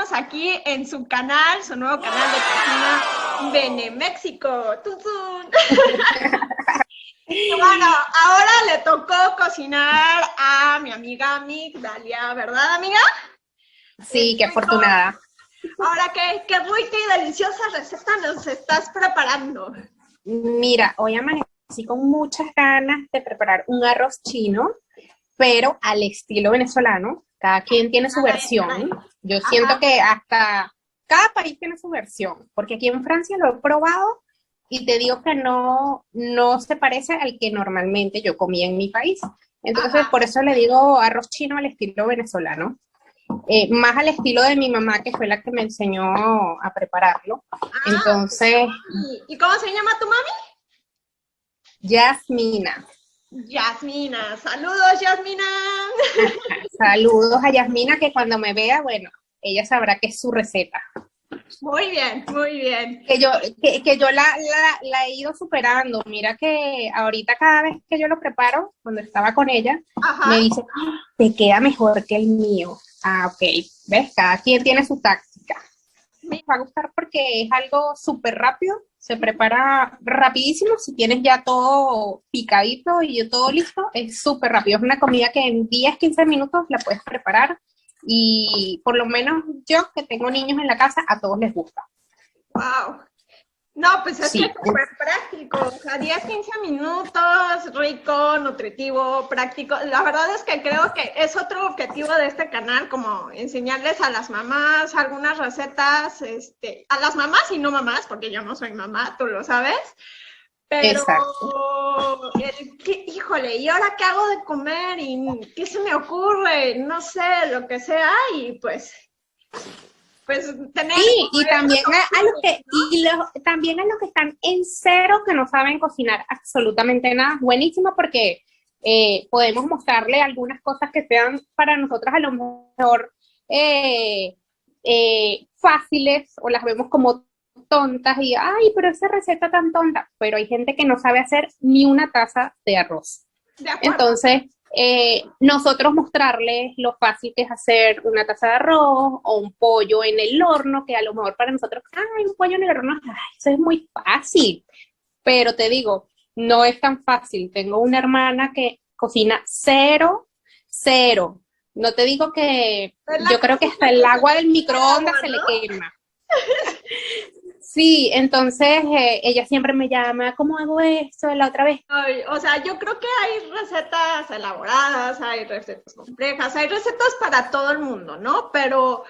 estamos aquí en su canal, su nuevo canal de cocina, Beneméxico. ¡Tun, tun! Y bueno, ahora le tocó cocinar a mi amiga Migdalia, ¿verdad, amiga? Sí, qué afortunada. Ahora, qué rica y deliciosa receta nos estás preparando. Mira, hoy amanecí con muchas ganas de preparar un arroz chino, pero al estilo venezolano. Cada quien tiene su versión. Yo siento que hasta cada país tiene su versión, porque aquí en Francia lo he probado y te digo que no se parece al que normalmente yo comía en mi país. Entonces, por eso le digo arroz chino al estilo venezolano. Más al estilo de mi mamá, que fue la que me enseñó a prepararlo. Entonces, ¿y cómo se llama tu mami? Yasmina. Yasmina, saludos Yasmina. Saludos a Yasmina, que cuando me vea, bueno, ella sabrá que es su receta. Muy bien, muy bien. Que yo la he ido superando. Mira que ahorita cada vez que yo lo preparo, cuando estaba con ella, me dice, te queda mejor que el mío. Ah, ok. ¿Ves? Cada quien tiene su táctica. Me va a gustar porque es algo súper rápido, se prepara rapidísimo. Si tienes ya todo picadito y todo listo, es súper rápido. Es una comida que en 10, 15 minutos la puedes preparar y por lo menos yo, que tengo niños en la casa, a todos les gusta. ¡Wow! No, pues es que es súper práctico, o sea, 10, 15 minutos, rico, nutritivo, práctico. La verdad es que creo que es otro objetivo de este canal, como enseñarles a las mamás algunas recetas, a las mamás y no mamás, porque yo no soy mamá, tú lo sabes. Pero, híjole, ¿y ahora qué hago de comer? ¿Y qué se me ocurre? No sé, lo que sea, y pues tener... Sí, y también también a los que están en cero, que no saben cocinar absolutamente nada, buenísimo porque podemos mostrarle algunas cosas que sean para nosotras a lo mejor fáciles, o las vemos como tontas y, ay, pero esa receta tan tonta, pero hay gente que no sabe hacer ni una taza de arroz. Entonces, nosotros mostrarles lo fácil que es hacer una taza de arroz o un pollo en el horno, que a lo mejor para nosotros, ay, un pollo en el horno, ay, eso es muy fácil, pero te digo, no es tan fácil. Tengo una hermana que cocina cero, no te digo que yo creo que hasta el agua del microondas se le quema. Sí, entonces ella siempre me llama, ¿cómo hago esto? La otra vez. Ay, o sea, yo creo que hay recetas elaboradas, hay recetas complejas, hay recetas para todo el mundo, ¿no? Pero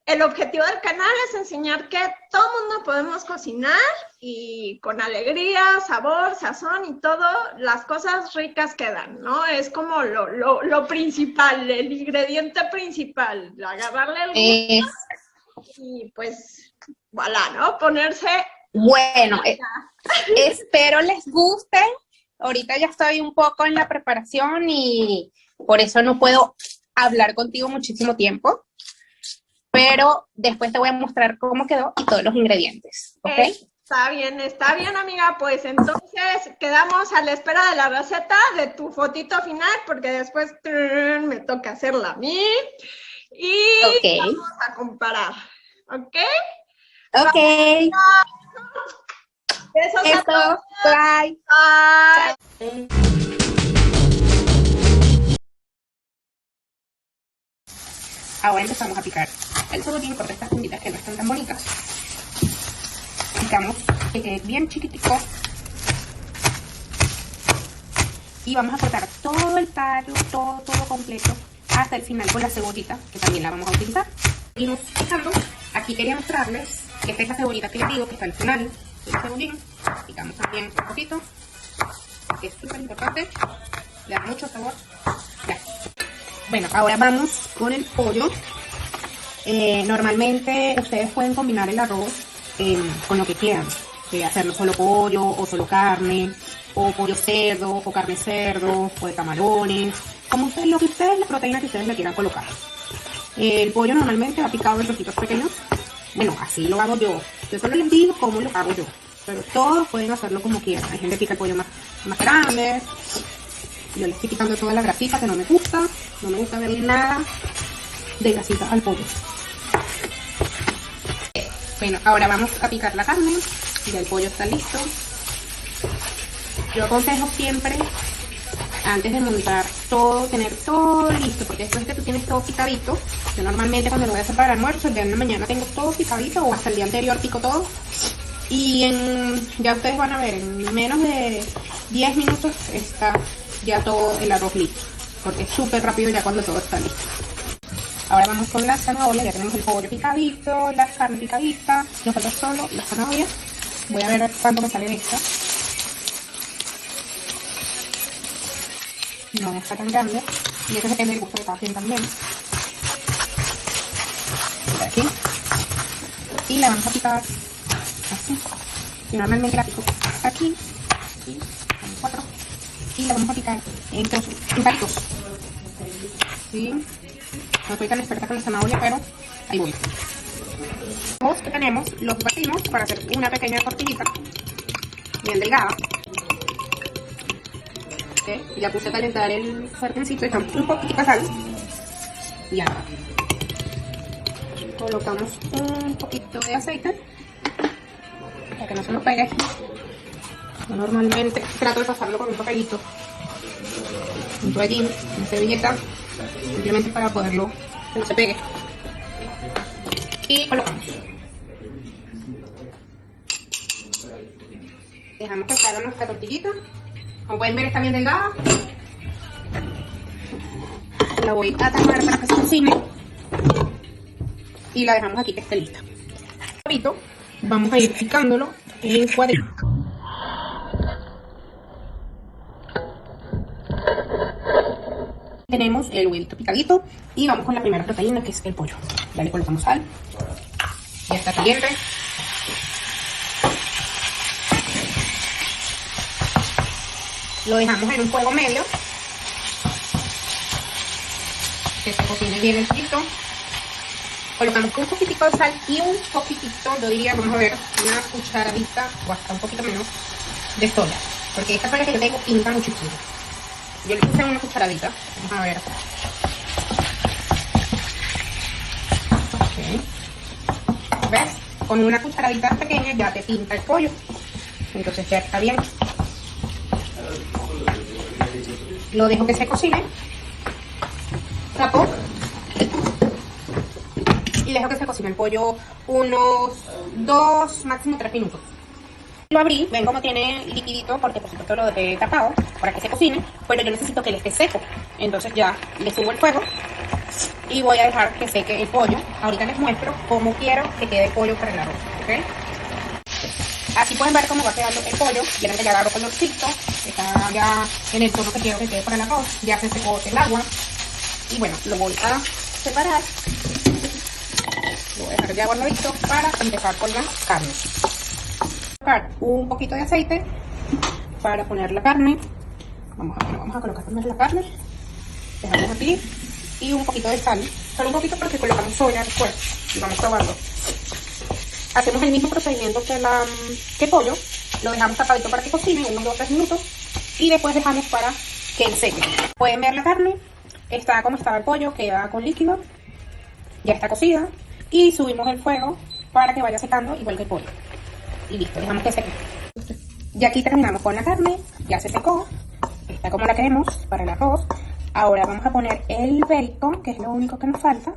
el objetivo del canal es enseñar que todo el mundo podemos cocinar y con alegría, sabor, sazón y todo, las cosas ricas quedan, ¿no? Es como lo principal, el ingrediente principal, agarrarle el gusto y pues... voilà, ¿no? Ponerse... Bueno, espero les guste. Ahorita ya estoy un poco en la preparación y por eso no puedo hablar contigo muchísimo tiempo. Pero después te voy a mostrar cómo quedó y todos los ingredientes, ¿ok? Está bien, amiga. Pues entonces quedamos a la espera de la receta, de tu fotito final, porque después me toca hacerla a mí. Y vamos a comparar, ¿ok? Ok. Besos a todos. Bye. Bye. Ahora empezamos a picar el cebollín con estas puntitas que no están tan bonitas. Picamos que quede bien chiquitico. Y vamos a cortar todo el tallo, todo completo, hasta el final con la cebollita, que también la vamos a utilizar. Seguimos picando. Aquí quería mostrarles que esta es la cebollita que les digo, que está al final del cebollín. Picamos también un poquito, que es súper importante, le da mucho sabor. Ya. Bueno, ahora vamos con el pollo. Normalmente ustedes pueden combinar el arroz con lo que quieran, hacerlo solo pollo o solo carne, o pollo cerdo, o carne cerdo, o de camarones, como ustedes, lo que ustedes, la proteína que ustedes le quieran colocar. El pollo normalmente va picado en trocitos pequeños. Bueno, así lo hago yo. Yo solo les digo cómo lo hago yo. Pero todos pueden hacerlo como quieran. Hay gente que pica el pollo más grande. Yo le estoy quitando toda la grasita que no me gusta. No me gusta verle nada de grasita al pollo. Bueno, ahora vamos a picar la carne. Ya el pollo está listo. Yo aconsejo siempre, antes de montar todo, tener todo listo, porque después de que tú tienes todo picadito, yo normalmente cuando lo voy a hacer para el almuerzo, el día de la mañana tengo todo picadito, o hasta el día anterior pico todo, y ya ustedes van a ver, en menos de 10 minutos está ya todo el arroz listo, porque es súper rápido ya cuando todo está listo. Ahora vamos con la zanahoria, ya tenemos el pollo picadito, la carne picadita, nos falta solo la zanahoria. Voy a ver cuánto me sale de esta. No está tan grande, y eso depende del gusto de cada quien también. Por aquí. Y la vamos a picar así. Yo normalmente la pico aquí, y 4. Y la vamos a picar en trozos, en palitos. ¿Sí? No soy tan experta con la zanahoria, pero ahí voy. Los que tenemos los batimos para hacer una pequeña tortillita bien delgada. ¿Okay? Ya puse a calentar el sartencito y echamos un poquito de sal. Ya. Colocamos un poquito de aceite para que no se nos pegue. Yo normalmente trato de pasarlo con un papelito, un toallín, una servilleta, simplemente para poderlo que no se pegue. Y colocamos. Dejamos que salga nuestra tortillita. Como pueden ver, está bien delgada. La voy a tapar para que se cocine. Y la dejamos aquí que esté lista. Vamos a ir picándolo en cuadritos. Tenemos el huevito picadito y vamos con la primera proteína, que es el pollo. Ya le colocamos sal. Ya está caliente. Lo dejamos en un fuego medio, que se cocine bien el frito. Colocamos un poquitico de sal y un poquitito, yo diría, vamos a ver, una cucharadita o hasta un poquito menos de soya, porque esta soya que yo tengo pinta muchísimo. Yo le puse una cucharadita, vamos a ver. Okay. ¿Ves? Con una cucharadita pequeña ya te pinta el pollo, entonces ya está bien. Lo dejo que se cocine, tapo y dejo que se cocine el pollo unos 2, máximo 3 minutos. Lo abrí, ven como tiene liquidito, porque por supuesto lo dejé tapado para que se cocine, pero yo necesito que le esté seco. Entonces ya le subo el fuego y voy a dejar que seque el pollo. Ahorita les muestro cómo quiero que quede el pollo para el arroz, ¿ok? Así pueden ver cómo va quedando el pollo. Vieron que ya agarró colorcito, está ya en el tono que quiero que quede para el arroz. Ya se secó el agua. Y bueno, lo voy a separar. Lo voy a dejar ya guardadito para empezar con la carne. Un poquito de aceite para poner la carne. Vamos a colocar primero la carne. Dejamos aquí. Y un poquito de sal. Solo un poquito porque colocamos soya después. Y vamos probando. Hacemos el mismo procedimiento que pollo. Lo dejamos tapadito para que cocine unos 2 o 3 minutos. Y después dejamos para que seque. Pueden ver la carne. Está como estaba el pollo. Queda con líquido. Ya está cocida. Y subimos el fuego para que vaya secando igual que el pollo. Y listo, dejamos que seque. Y aquí terminamos con la carne. Ya se secó. Está como la queremos para el arroz. Ahora vamos a poner el bacon, que es lo único que nos falta.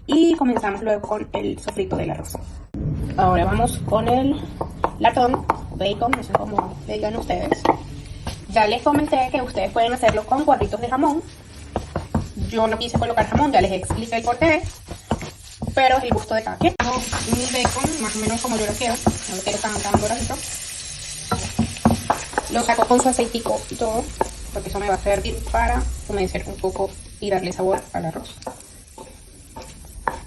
Y comenzamos luego con el sofrito del arroz. Ahora vamos con el latón, bacon, no sé cómo le digan ustedes. Ya les comenté que ustedes pueden hacerlo con cuadritos de jamón. Yo no quise colocar jamón, ya les expliqué el porqué. Pero es el gusto de cada quien. Hago un bacon más o menos como yo lo quiero. No lo quiero tan doradito. Lo saco con su aceitico y todo, porque eso me va a servir para humedecer un poco y darle sabor al arroz.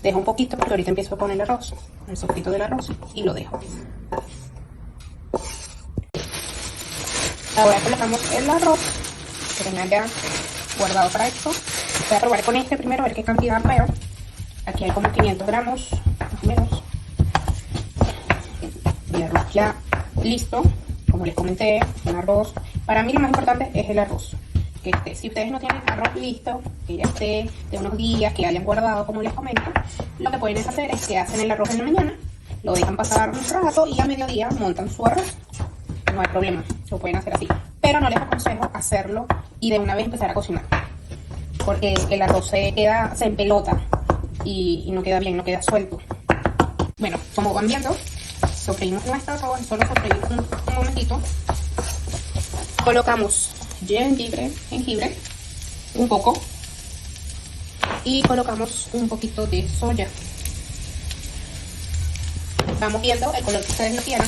Dejo un poquito porque ahorita empiezo a poner el arroz, el sofrito del arroz, y lo dejo. Ahora colocamos el arroz que tenía ya guardado para esto. Voy a probar con este primero a ver qué cantidad veo. Aquí hay como 500 gramos, más o menos. El arroz ya listo. Como les comenté, un arroz. Para mí lo más importante es el arroz. Que esté. Si ustedes no tienen arroz listo, que ya esté de unos días, que hayan guardado, como les comento, lo que pueden hacer es que hacen el arroz en la mañana lo dejan pasar un rato y a mediodía montan su arroz. No hay problema, lo pueden hacer así. Pero no les aconsejo hacerlo y de una vez empezar a cocinar, porque el arroz se empelota y no queda bien, no queda suelto. Bueno, como van viendo, sofreímos nuestro arroz, solo sofreímos un momentito. Colocamos jengibre, un poco, y colocamos un poquito de soya. Vamos viendo el color que ustedes lo quieran.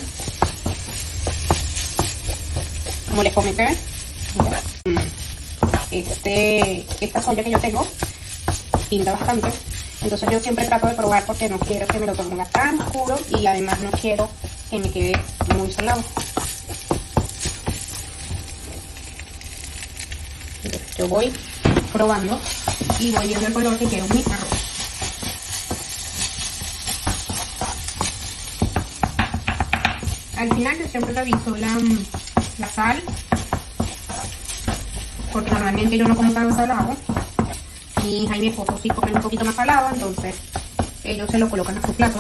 Como les comenté, esta soya que yo tengo pinta bastante, entonces yo siempre trato de probar porque no quiero que me lo ponga tan oscuro y además no quiero que me quede muy salado. Entonces yo voy probando y voy viendo el color que quiero en mi arroz. Al final yo siempre reviso la sal, porque normalmente yo no como tan salado. Mi hija y mi esposo sí comen un poquito más salado, entonces ellos se lo colocan a su plato.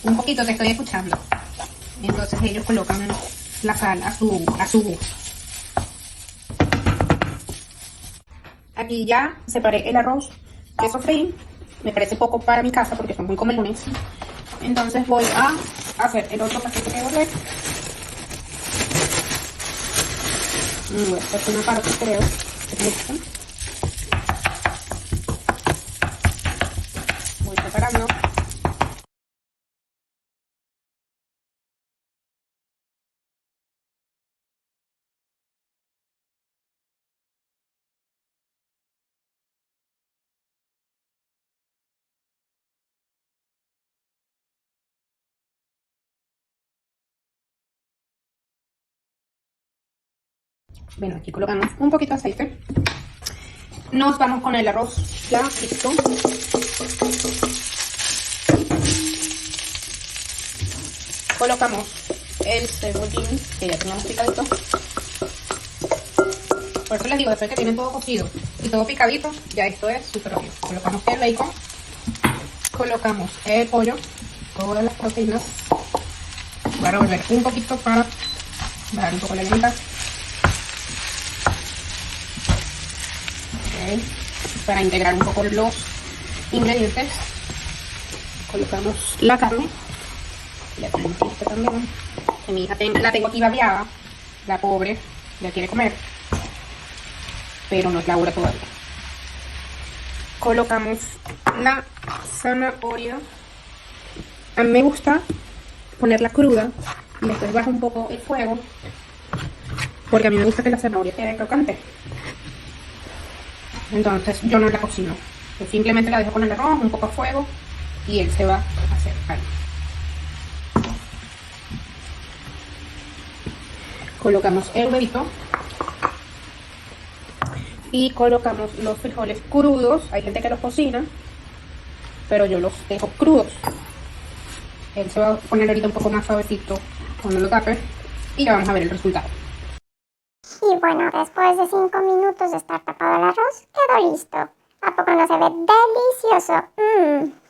Un poquito te estoy escuchando. Entonces ellos colocan la sal a su gusto. Aquí ya separé el arroz que sofreí. Me parece poco para mi casa porque son muy comelones. Entonces voy a hacer el otro paquete de volver. Esta es una parte, creo. Voy preparando. Bueno, aquí colocamos un poquito de aceite. Nos vamos con el arroz ya listo. Colocamos el cebollín que ya teníamos picadito. Por eso les digo, después que tienen todo cocido y todo picadito, ya esto es súper bien. Colocamos el bacon, colocamos el pollo, todas las proteínas. Voy a revolver un poquito para dar un poco la lenta. Para integrar un poco los ingredientes, colocamos la carne. Ya tenemos lista también. Que mi hija la tengo aquí babeada, la pobre, ya quiere comer, pero no es la hora todavía. Colocamos la zanahoria. A mí me gusta ponerla cruda y después bajo un poco el fuego, porque a mí me gusta que la zanahoria quede crocante. Entonces yo no la cocino, yo simplemente la dejo con el arroz, un poco a fuego y él se va a hacer ahí. Colocamos el huevito y colocamos los frijoles crudos. Hay gente que los cocina, pero yo los dejo crudos. Él se va a poner ahorita un poco más suavecito cuando lo tape y ya vamos a ver el resultado. Y bueno, después de 5 minutos de estar tapado el arroz, quedó listo. ¿A poco no se ve delicioso?